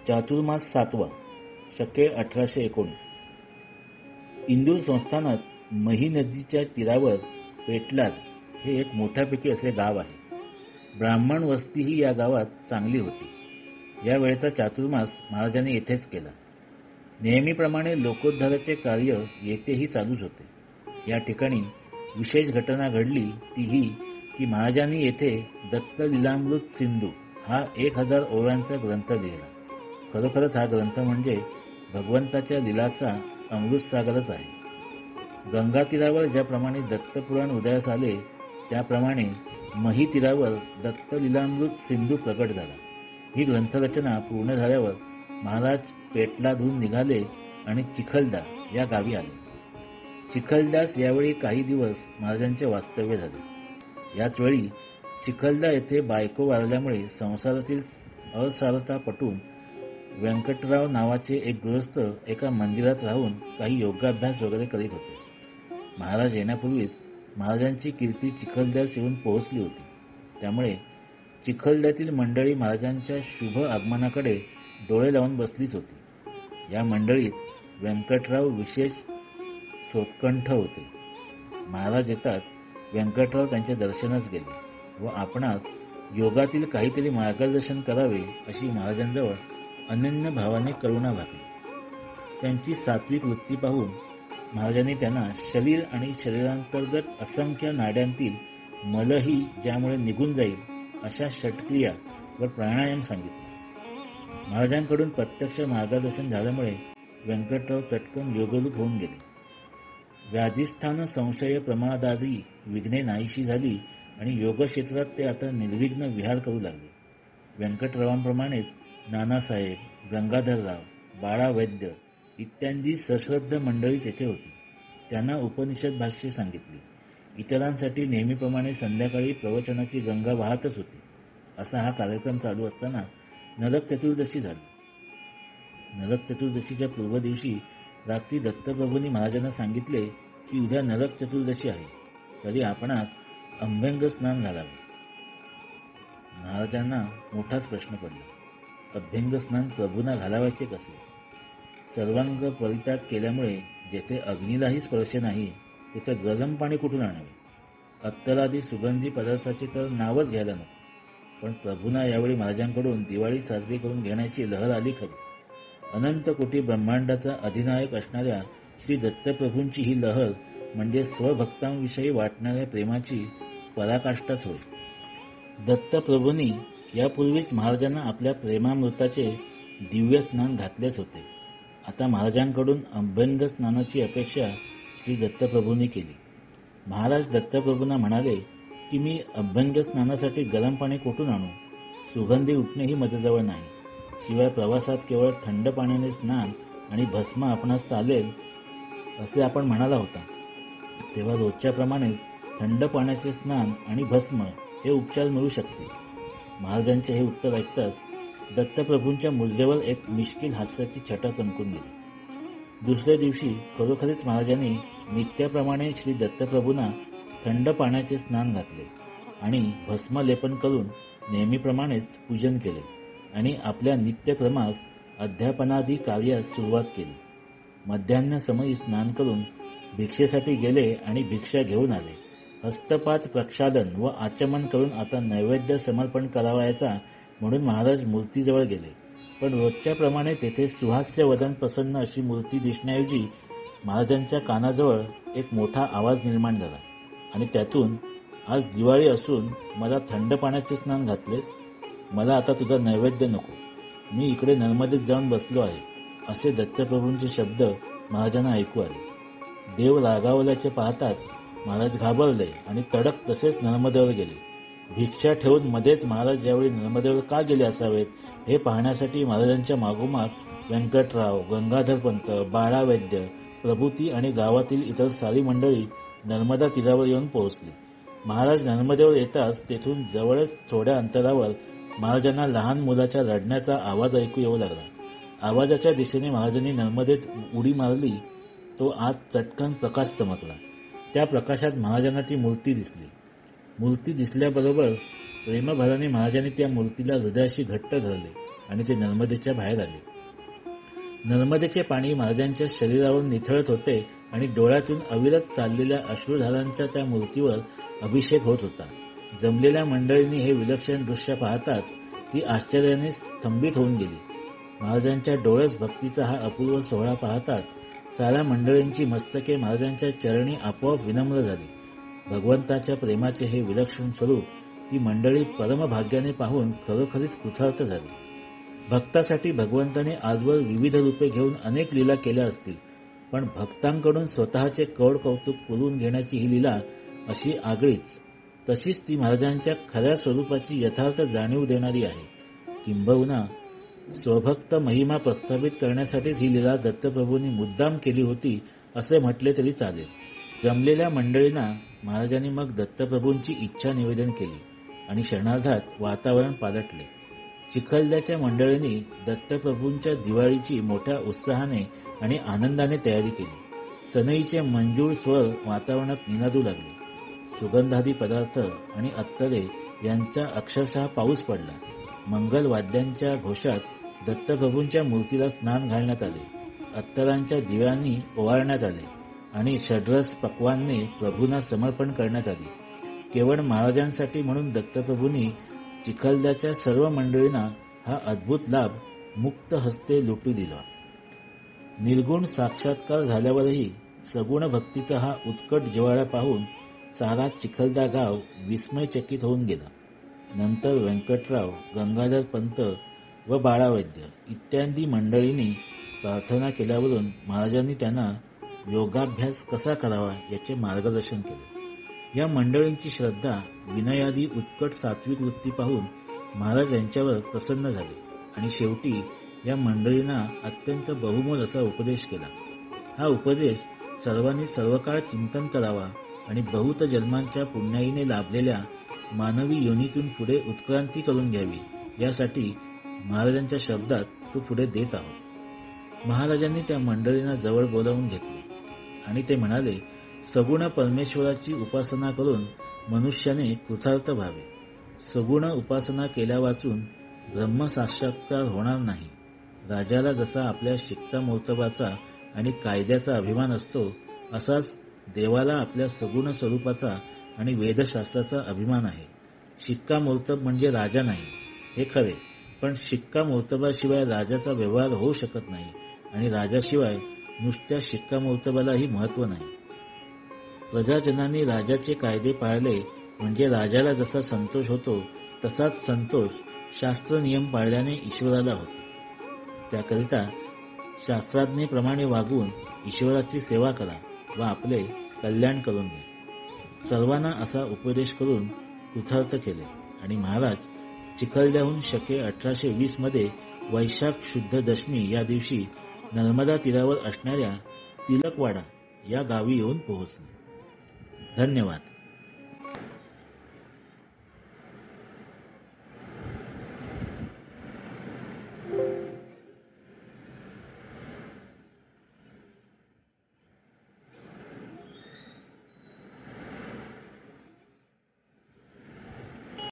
चातुर्मास 7वा, शके 1819. इंदूर संस्थानात मही नदीच्या तीरावर पेटलाद हे एक मोठ्यापैकी असे गाव आहे. ब्राह्मण वस्तीही या गावात चांगली होती. या वेळेचा चातुर्मास महाराजांनी येथेच केला. नेहमीप्रमाणे लोकोद्धाराचे कार्य येथेही चालूच होते. या ठिकाणी विशेष घटना घडली ती ही की महाराजांनी येथे दत्त लीलामृत सिंधू हा 1000 ओव्यांचा ग्रंथ लिहिला. खरोखरच हा ग्रंथ म्हणजे भगवंताच्या लीलाचा अमृतसागरच आहे. गंगा तीरावर ज्याप्रमाणे दत्तपुराण उदयास आले त्याप्रमाणे मही तीरावर दत्त लीलामृत सिंधू प्रकट झाला. ही ग्रंथरचना पूर्ण झाल्यावर महाराज पेटलादहून निघाले आणि चिखलदा या गावी आले. चिखलदास यावेळी काही दिवस महाराजांचे वास्तव्य झाले. याच वेळी चिखलदा येथे बायको वारल्यामुळे संसारातील असारता पटून व्यंकटराव नावाचे एक गृहस्थ एका मंदिरात राहून काही योगाभ्यास वगैरे करीत होते. महाराज येण्यापूर्वीच महाराजांची कीर्ती चिखलदास येऊन पोहोचली होती. त्यामुळे चिखलद्यातील मंडळी महाराजांच्या शुभ आगमनाकडे डोळे लावून बसलीच होती. या मंडळीत व्यंकटराव विशेष सोत्कंठ होते. महाराज येतात व्यंकटराव त्यांच्या दर्शनास गेले व आपणास योगातील काहीतरी मार्गदर्शन करावे अशी महाराजांजवळ अनन्य भावाने करुणा भागली. त्यांची सात्विक वृत्ती पाहून महाराजांनी त्यांना शरीर आणि शरीरांतर्गत असंख्य नाड्यांतील मलही ज्यामुळे निघून जाईल अशा षटक्रिया व प्राणायाम सांगितले. महाराजांकडून प्रत्यक्ष मार्गदर्शन झाल्यामुळे व्यंकटराव चटकन योगरूप होऊन गेले. व्याधिस्थान संशय प्रमादादी विघ्ने नाहीशी झाली आणि योगक्षेत्रात ते आता निर्विघ्न विहार करू लागले. व्यंकटरावांप्रमाणेच नानासाहेब, गंगाधरराव, बाळा वैद्य इत्यादी सश्रद्ध मंडळी तेथे होती. त्यांना उपनिषद भाष्ये सांगितली. इतरांसाठी नेहमीप्रमाणे संध्याकाळी प्रवचनाची गंगा वाहतच होती. असा हा कार्यक्रम चालू असताना नरक चतुर्दशी झाली. नरक चतुर्दशीच्या पूर्व दिवशी रात्री दत्तप्रभूंनी महाराजांना सांगितले की उद्या नरक चतुर्दशी आहे, तरी आपणास अभ्यंग स्नान घालावे. महाराजांना मोठाच प्रश्न पडला. अभ्यंग स्नान प्रभूंना घालावायचे कसे? सर्वांग परित्याग केल्यामुळे जेथे अग्नीलाही स्पर्श नाही तिथे गरम पाणी कुठून आणावे? अत्तरादी सुगंधी पदार्थाचे तर नावच घ्यायला नको. पण प्रभूंना यावेळी महाराजांकडून दिवाळी साजरी करून घेण्याची लहर आली खरी. अनंत कोटी ब्रह्मांडाचा अधिनायक असणाऱ्या श्री दत्तप्रभूंची ही लहर म्हणजे स्वभक्तांविषयी वाटणाऱ्या प्रेमाची पराकाष्ठाच होय. दत्तप्रभूंनी यापूर्वीच महाराजांना आपल्या प्रेमामृताचे दिव्य स्नान घातलेच होते. आता महाराजांकडून अभ्यंग स्नानाची अपेक्षा श्री दत्तप्रभूंनी केली. महाराज दत्तप्रभूंना म्हणाले की मी अभ्यंग स्नानासाठी गरम पाणी कुठून आणू? सुगंधी उठणेही माझ्याजवळ नाही. शिवाय प्रवासात केवळ थंड पाण्याने स्नान आणि भस्म आपणास चालेल असे आपण म्हणाला होता. तेव्हा रोजच्याप्रमाणेच थंड पाण्याचे स्नान आणि भस्म हे उपचार मिळू शकतील. महाराजांचे हे उत्तर ऐकताच दत्तप्रभूंच्या मूल्यवर एक मिश्किल हास्याची छटा चमकून गेली. दुसऱ्या दिवशी खरोखरीच महाराजांनी नित्याप्रमाणे श्री दत्तप्रभूंना थंड पाण्याचे स्नान घातले आणि भस्मलेपन करून नेहमीप्रमाणेच पूजन केले आणि आपल्या नित्यक्रमास अध्यापनादी कार्यास सुरुवात केली. मध्यान्ह स्नान करून भिक्षेसाठी गेले आणि भिक्षा घेऊन आले. हस्तपात प्रक्षालन व आचमन करून आता नैवेद्य समर्पण करावायचा म्हणून महाराज मूर्तीजवळ गेले. पण रोजच्याप्रमाणे तेथे सुहास्य वदन प्रसन्न अशी मूर्ती दिसण्याऐवजी महाराजांच्या कानाजवळ एक मोठा आवाज निर्माण झाला आणि त्यातून, आज दिवाळी असून मला थंड पाण्याचे स्नान घातलेस, मला आता तुझा नैवेद्य नको, मी इकडे नर्मदेत जाऊन बसलो आहे, असे दत्तप्रभूंचे शब्द महाराजांना ऐकू आले. देव रागावल्याचे पाहताच महाराज घाबरले आणि तडक तसेच नर्मदेवर गेले. भिक्षा ठेवून मध्येच महाराज यावेळी नर्मदेवर का गेले असावेत हे पाहण्यासाठी महाराजांच्या मागोमाग व्यंकटराव, गंगाधरपंत, बाळा वैद्य प्रभूती आणि गावातील इतर सारी मंडळी नर्मदा तीरावर येऊन पोहोचली. महाराज नर्मदेवर येताच तेथून जवळच थोड्या अंतरावर महाराजांना लहान मुलाच्या रडण्याचा आवाज ऐकू येऊ लागला. आवाजाच्या दिशेने महाराजांनी नर्मदेत उडी मारली. तो आत चटकन प्रकाश चमकला. त्या प्रकाशात महाराजांना ती मूर्ती दिसली. मूर्ती दिसल्याबरोबर प्रेमभराने महाराजांनी त्या मूर्तीला हृदयाशी घट्ट धरले आणि ते नर्मदेच्या बाहेर आले. नर्मदेचे पाणी महाराजांच्या शरीरावर निथळत होते आणि डोळ्यातून अविरत चाललेल्या अश्रुधारांचा त्या मूर्तीवर अभिषेक होत होता. जमलेल्या मंडळींनी हे विलक्षण दृश्य पाहताच ती आश्चर्याने स्तंभित होऊन गेली. महाराजांच्या डोळस भक्तीचा हा अपूर्व सोहळा पाहताच साऱ्या मंडळींची मस्तके महाराजांच्या चरणी आपोआप विनम्र झाली. भगवंताच्या प्रेमाचे हे विलक्षण स्वरूप ती मंडळी परमभाग्याने पाहून खरोखरीच कृतार्थ झाली. भक्तासाठी भगवंताने आजवर विविध रूपे घेऊन अनेक लीला केल्या असतील, पण भक्तांकडून स्वतःचे कौड कौतुक पुरवून घेण्याची ही लीला अशी आगळीच. तशीच ती महाराजांच्या खऱ्या स्वरूपाची यथार्थ जाणीव देणारी आहे. किंबहुना स्वभक्त महिमा प्रस्थापित करण्यासाठीच ही लीला दत्तप्रभूंनी मुद्दाम केली होती असे म्हटले तरी चालेल. जमलेल्या मंडळींना महाराजांनी मग दत्तप्रभूंची इच्छा निवेदन केली आणि क्षणार्धात वातावरण पालटले. चिखलदऱ्याच्या मंडळींनी दत्तप्रभूंच्या दिवाळीची मोठ्या उत्साहाने आणि आनंदाने तयारी केली. सनईचे मंजूळ स्वर वातावरणात निनादू लागले. सुगंधादी पदार्थ आणि अत्तरे यांचा अक्षरशः पाऊस पडला. मंगल वाद्यांच्या घोषात दत्तप्रभूंच्या मूर्तीला स्नान घालण्यात आले. अत्तरांच्या दिव्यांनी ओवाळण्यात आले आणि षड्रस पक्वान्ने प्रभूंना समर्पण करण्यात आली. केवळ महाराजांसाठी म्हणून दत्तप्रभूंनी चिखलदऱ्याच्या सर्व मंडळींना हा अद्भुत लाभ मुक्त हस्ते लुटू दिला. निर्गुण साक्षात्कार झाल्यावरही सगुण भक्तीचा हा उत्कट जिव्हाळा पाहून सारा चिखलदरा गाव विस्मयचकित होऊन गेला. नंतर व्यंकटराव, गंगाधर पंत व बाळावैद्य इत्यादी मंडळींनी प्रार्थना केल्यावरून महाराजांनी त्यांना योगाभ्यास कसा करावा याचे मार्गदर्शन केले. या मंडळींची श्रद्धा, विनयादी उत्कट सात्विक वृत्ती पाहून महाराज यांच्यावर प्रसन्न झाले आणि शेवटी या मंडळींना अत्यंत बहुमोल असा उपदेश केला. हा उपदेश सर्वांनी सर्वकाळ चिंतन करावा आणि बहुत जन्मांच्या पुण्याईने लाभलेल्या मानवी योनीतून पुढे उत्क्रांती करून घ्यावी यासाठी महाराजांच्या शब्दात तो पुढे देत आहोत. महाराजांनी त्या मंडळींना जवळ बोलावून घेतले आणि ते म्हणाले, सगुण परमेश्वराची उपासना करून मनुष्याने कृतार्थ व्हावे. सगुण उपासना केल्या वाचून ब्रह्मसाक्षात्कार होणार नाही. राजाला जसा आपल्या शिक्कामोर्तबाचा आणि कायद्याचा अभिमान असतो, असाच देवाला आपल्या सगुण स्वरूपाचा आणि वेदशास्त्राचा अभिमान आहे. शिक्कामोर्तब म्हणजे राजा नाही हे खरे, पण शिक्कामोर्तबाशिवाय राजाचा व्यवहार होऊ शकत नाही आणि राजाशिवाय नुसत्या शिक्कामोर्तबालाही महत्त्व नाही. प्रजाजनांनी राजाचे कायदे पाळले म्हणजे राजाला जसा संतोष होतो तसाच संतोष शास्त्र नियम पाळल्याने ईश्वराला होतो. त्याकरिता शास्त्राज्ञेप्रमाणे वागून ईश्वराची सेवा करा व आपले कल्याण करून घ्या. सर्वांना असा उपदेश करून कृतार्थ केले आणि महाराज चिखलदऱ्याहून शके 1820 मध्ये वैशाख शुद्ध दशमी या दिवशी नर्मदा तीरावर असणाऱ्या तिलकवाडा या गावी येऊन पोहोचले. धन्यवाद.